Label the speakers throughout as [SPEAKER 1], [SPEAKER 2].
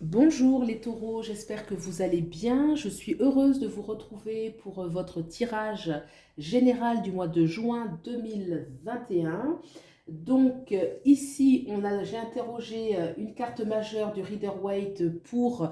[SPEAKER 1] Bonjour les taureaux, j'espère que vous allez bien. Je suis heureuse de vous retrouver pour votre tirage général du mois de juin 2021. Donc ici, j'ai interrogé une carte majeure du Rider-Waite pour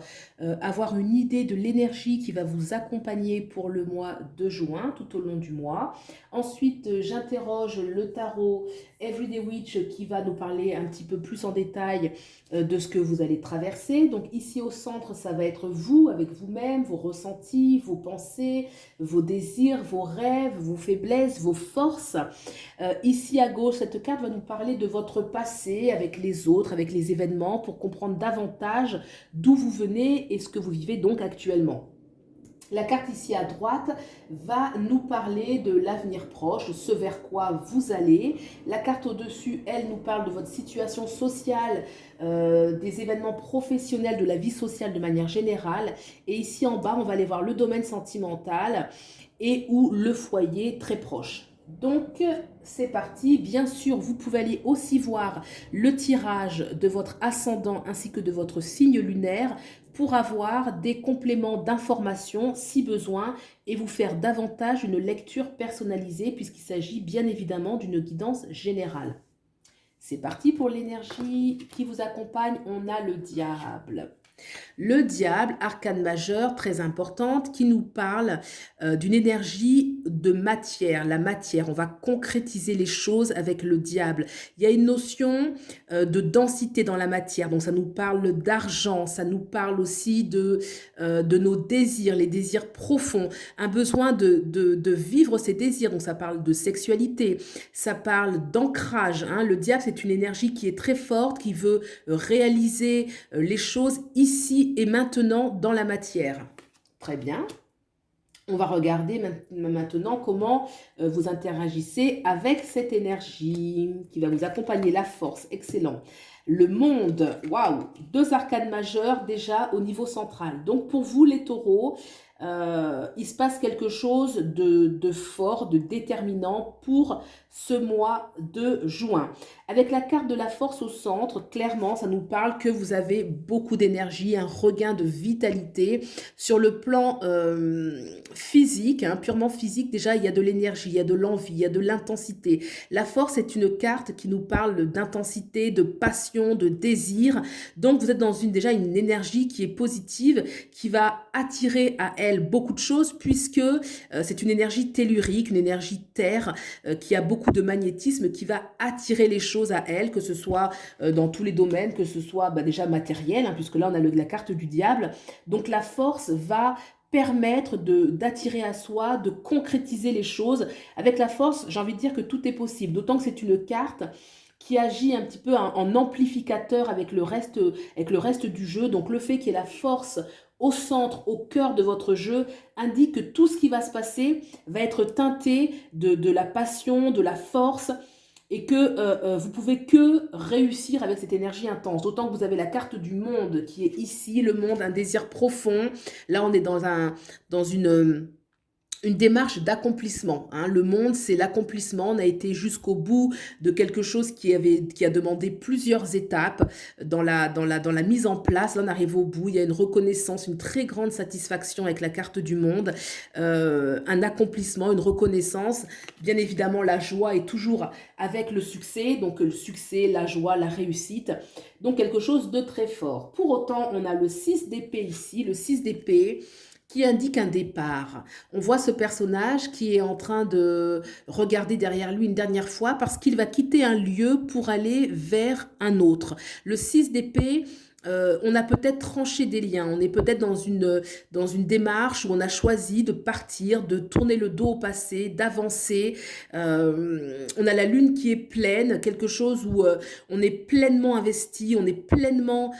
[SPEAKER 1] avoir une idée de l'énergie qui va vous accompagner pour le mois de juin, tout au long du mois. Ensuite, j'interroge le tarot Everyday Witch qui va nous parler un petit peu plus en détail de ce que vous allez traverser. Donc ici au centre, ça va être vous, avec vous-même, vos ressentis, vos pensées, vos désirs, vos rêves, vos faiblesses, vos forces. Ici à gauche, cette carte va nous parler de votre passé avec les autres, avec les événements, pour comprendre davantage d'où vous venez et ce que vous vivez donc actuellement. La carte ici à droite va nous parler de l'avenir proche, ce vers quoi vous allez. La carte au-dessus, elle nous parle de votre situation sociale, des événements professionnels, de la vie sociale de manière générale. Et ici en bas, on va aller voir le domaine sentimental et ou le foyer très proche. Donc, c'est parti. Bien sûr, vous pouvez aller aussi voir le tirage de votre ascendant ainsi que de votre signe lunaire pour avoir des compléments d'informations si besoin et vous faire davantage une lecture personnalisée puisqu'il s'agit bien évidemment d'une guidance générale. C'est parti pour l'énergie qui vous accompagne. On a le diable. Le diable, arcane majeure très importante, qui nous parle d'une énergie de matière. La matière, on va concrétiser les choses avec le diable. Il y a une notion de densité dans la matière, donc ça nous parle d'argent, ça nous parle aussi de nos désirs, les désirs profonds, un besoin de vivre ces désirs, donc ça parle de sexualité, ça parle d'ancrage. Hein. Le diable, c'est une énergie qui est très forte, qui veut réaliser les choses ici et maintenant dans la matière. Très bien. On va regarder maintenant comment vous interagissez avec cette énergie qui va vous accompagner. La force, excellent. Le monde, waouh, deux arcanes majeures déjà au niveau central. Donc pour vous les taureaux, il se passe quelque chose de fort, de déterminant pour ce mois de juin. Avec la carte de la force au centre, clairement, ça nous parle que vous avez beaucoup d'énergie, un regain de vitalité. Sur le plan physique, hein, purement physique, déjà, il y a de l'énergie, il y a de l'envie, il y a de l'intensité. La force est une carte qui nous parle d'intensité, de passion, de désir. Donc, vous êtes dans déjà une énergie qui est positive, qui va attirer à elle beaucoup de choses, puisque c'est une énergie tellurique, une énergie terre, qui a beaucoup de magnétisme, qui va attirer les choses à elle, que ce soit dans tous les domaines, que ce soit déjà matériel, hein, puisque là, on a la carte du diable. Donc, la force va permettre d'attirer à soi, de concrétiser les choses. Avec la force, j'ai envie de dire que tout est possible, d'autant que c'est une carte qui agit un petit peu en amplificateur avec le reste du jeu. Donc le fait qu'il y ait la force au centre, au cœur de votre jeu, indique que tout ce qui va se passer va être teinté de la passion, de la force, et que vous pouvez que réussir avec cette énergie intense. D'autant que vous avez la carte du monde qui est ici, le monde, un désir profond. Là, on est dans une démarche d'accomplissement. Hein. Le monde, c'est l'accomplissement. On a été jusqu'au bout de quelque chose qui a demandé plusieurs étapes dans la mise en place. Là, on arrive au bout. Il y a une reconnaissance, une très grande satisfaction avec la carte du monde, un accomplissement, une reconnaissance. Bien évidemment, la joie est toujours avec le succès. Donc, le succès, la joie, la réussite. Donc, quelque chose de très fort. Pour autant, on a le 6 d'épée ici, le 6 d'épée, qui indique un départ. On voit ce personnage qui est en train de regarder derrière lui une dernière fois parce qu'il va quitter un lieu pour aller vers un autre. Le 6 d'épée, on a peut-être tranché des liens, on est peut-être dans une démarche où on a choisi de partir, de tourner le dos au passé, d'avancer. On a la lune qui est pleine, quelque chose où on est pleinement investi, on est pleinement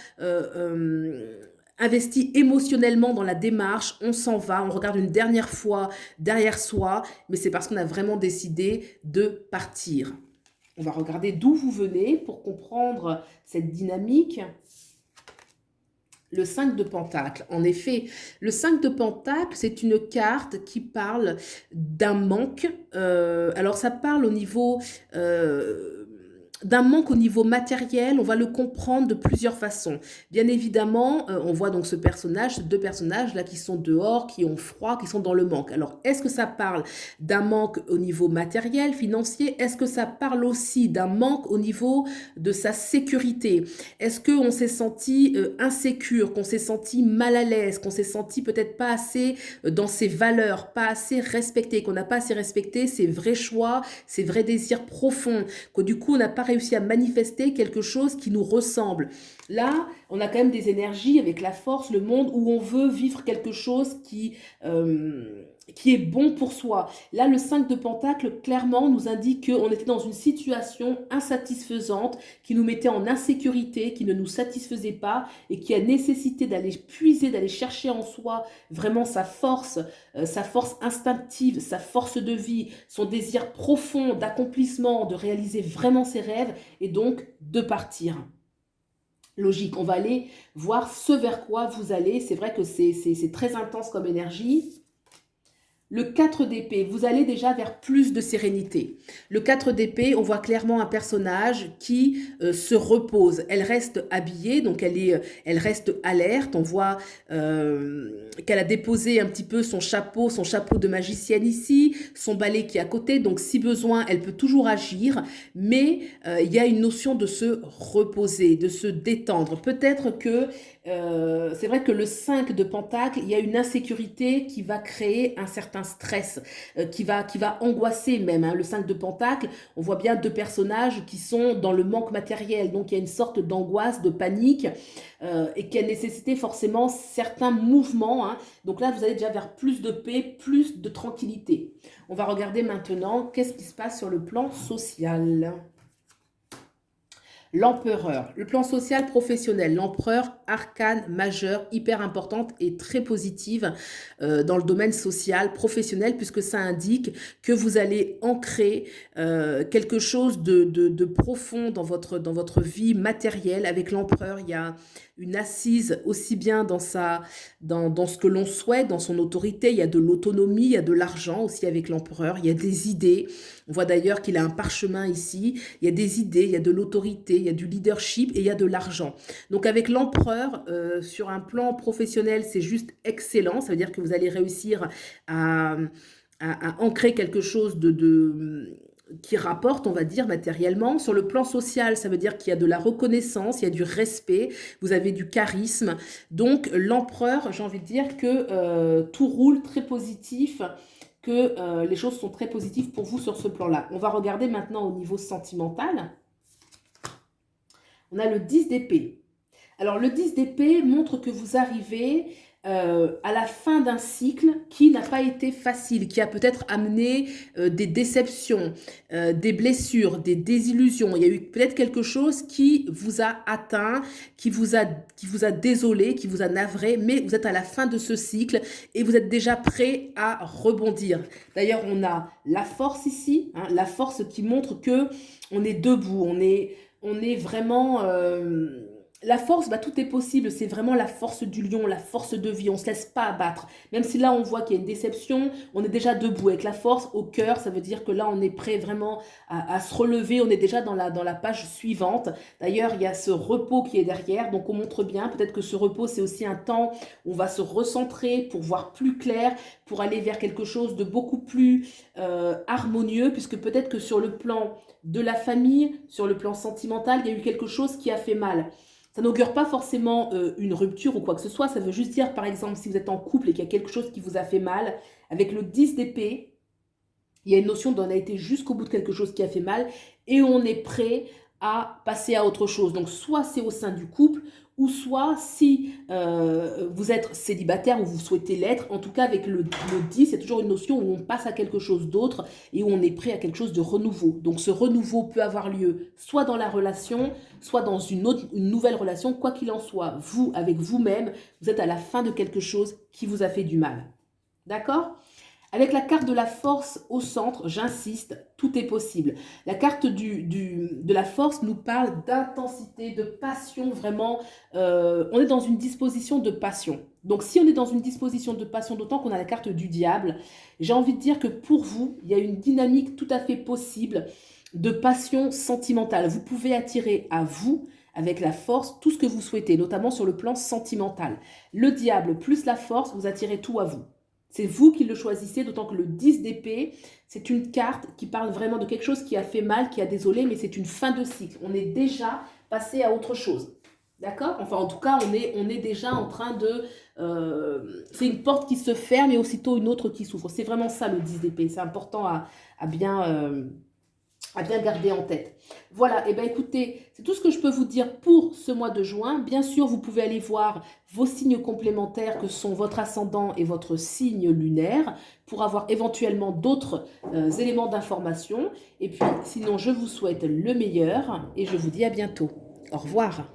[SPEAKER 1] investi émotionnellement dans la démarche, on s'en va, on regarde une dernière fois derrière soi, mais c'est parce qu'on a vraiment décidé de partir. On va regarder d'où vous venez pour comprendre cette dynamique. Le 5 de Pentacle. En effet, le 5 de Pentacle, c'est une carte qui parle d'un manque. Alors, ça parle au niveau d'un manque au niveau matériel, on va le comprendre de plusieurs façons. Bien évidemment, on voit donc ce personnage, ces deux personnages là qui sont dehors, qui ont froid, qui sont dans le manque. Alors, est-ce que ça parle d'un manque au niveau matériel, financier? Est-ce que ça parle aussi d'un manque au niveau de sa sécurité? Est-ce qu'on s'est senti insécure, qu'on s'est senti mal à l'aise, qu'on s'est senti peut-être pas assez dans ses valeurs, pas assez respecté, qu'on n'a pas assez respecté ses vrais choix, ses vrais désirs profonds, que du coup on n'a pas réussi à manifester quelque chose qui nous ressemble. Là, on a quand même des énergies avec la force, le monde, où on veut vivre quelque chose qui est bon pour soi. Là, le 5 de Pentacle, clairement, nous indique qu'on était dans une situation insatisfaisante, qui nous mettait en insécurité, qui ne nous satisfaisait pas, et qui a nécessité d'aller puiser, d'aller chercher en soi vraiment sa force instinctive, sa force de vie, son désir profond d'accomplissement, de réaliser vraiment ses rêves, et donc de partir. Logique, on va aller voir ce vers quoi vous allez. C'est vrai que c'est très intense comme énergie. Le 4 d'épée, vous allez déjà vers plus de sérénité. Le 4 d'épée, on voit clairement un personnage qui se repose. Elle reste habillée, donc elle reste alerte. On voit qu'elle a déposé un petit peu son chapeau de magicienne ici, son balai qui est à côté. Donc si besoin, elle peut toujours agir, mais il y a une notion de se reposer, de se détendre. Peut-être que c'est vrai que le 5 de Pentacle, il y a une insécurité qui va créer un certain stress, qui va angoisser même. Hein. Le 5 de Pentacle, on voit bien deux personnages qui sont dans le manque matériel. Donc il y a une sorte d'angoisse, de panique, et qui a nécessité forcément certains mouvements. Hein. Donc là, vous allez déjà vers plus de paix, plus de tranquillité. On va regarder maintenant qu'est-ce qui se passe sur le plan social. L'empereur, le plan social professionnel, l'empereur, arcane majeure, hyper importante et très positive dans le domaine social, professionnel, puisque ça indique que vous allez ancrer quelque chose de profond dans votre vie matérielle. Avec l'empereur, il y a une assise aussi bien dans ce que l'on souhaite, dans son autorité, il y a de l'autonomie, il y a de l'argent aussi avec l'empereur, il y a des idées. On voit d'ailleurs qu'il a un parchemin ici, il y a des idées, il y a de l'autorité, il y a du leadership et il y a de l'argent. Donc avec l'empereur, sur un plan professionnel, c'est juste excellent. Ça veut dire que vous allez réussir à ancrer quelque chose qui rapporte, on va dire, matériellement. Sur le plan social, ça veut dire qu'il y a de la reconnaissance, il y a du respect, vous avez du charisme. Donc l'empereur, j'ai envie de dire que tout roule très positif, que les choses sont très positives pour vous sur ce plan-là. On va regarder maintenant au niveau sentimental. On a le 10 d'épée. Alors le 10 d'épée montre que vous arrivez à la fin d'un cycle qui n'a pas été facile, qui a peut-être amené des déceptions, des blessures, des désillusions. Il y a eu peut-être quelque chose qui vous a atteint, qui vous a désolé, qui vous a navré, mais vous êtes à la fin de ce cycle et vous êtes déjà prêt à rebondir. D'ailleurs, on a la force ici, hein, la force qui montre que on est debout, on est vraiment... la force, bah, tout est possible, c'est vraiment la force du lion, la force de vie, on ne se laisse pas abattre. Même si là on voit qu'il y a une déception, on est déjà debout avec la force au cœur, ça veut dire que là on est prêt vraiment à se relever, on est déjà dans la page suivante. D'ailleurs il y a ce repos qui est derrière, donc on montre bien, peut-être que ce repos c'est aussi un temps où on va se recentrer pour voir plus clair, pour aller vers quelque chose de beaucoup plus harmonieux, puisque peut-être que sur le plan de la famille, sur le plan sentimental, il y a eu quelque chose qui a fait mal. Ça n'augure pas forcément une rupture ou quoi que ce soit. Ça veut juste dire, par exemple, si vous êtes en couple et qu'il y a quelque chose qui vous a fait mal, avec le 10 d'épée, il y a une notion d'on a été jusqu'au bout de quelque chose qui a fait mal et on est prêt à passer à autre chose. Donc, soit c'est au sein du couple, ou soit si vous êtes célibataire ou vous souhaitez l'être, en tout cas avec le 10, c'est toujours une notion où on passe à quelque chose d'autre et où on est prêt à quelque chose de renouveau. Donc ce renouveau peut avoir lieu soit dans la relation, soit dans une nouvelle relation, quoi qu'il en soit. Vous, avec vous-même, vous êtes à la fin de quelque chose qui vous a fait du mal. D'accord ? Avec la carte de la force au centre, j'insiste, tout est possible. La carte de la force nous parle d'intensité, de passion, vraiment. On est dans une disposition de passion. Donc si on est dans une disposition de passion, d'autant qu'on a la carte du diable, j'ai envie de dire que pour vous, il y a une dynamique tout à fait possible de passion sentimentale. Vous pouvez attirer à vous, avec la force, tout ce que vous souhaitez, notamment sur le plan sentimental. Le diable plus la force, vous attirez tout à vous. C'est vous qui le choisissez, d'autant que le 10 d'épée, c'est une carte qui parle vraiment de quelque chose qui a fait mal, qui a désolé, mais c'est une fin de cycle. On est déjà passé à autre chose. D'accord? Enfin, en tout cas, on est déjà en train de... c'est une porte qui se ferme et aussitôt une autre qui s'ouvre. C'est vraiment ça le 10 d'épée. C'est important à bien garder en tête. Voilà, et bien écoutez, c'est tout ce que je peux vous dire pour ce mois de juin. Bien sûr, vous pouvez aller voir vos signes complémentaires que sont votre ascendant et votre signe lunaire pour avoir éventuellement d'autres éléments d'information. Et puis, sinon, je vous souhaite le meilleur et je vous dis à bientôt. Au revoir.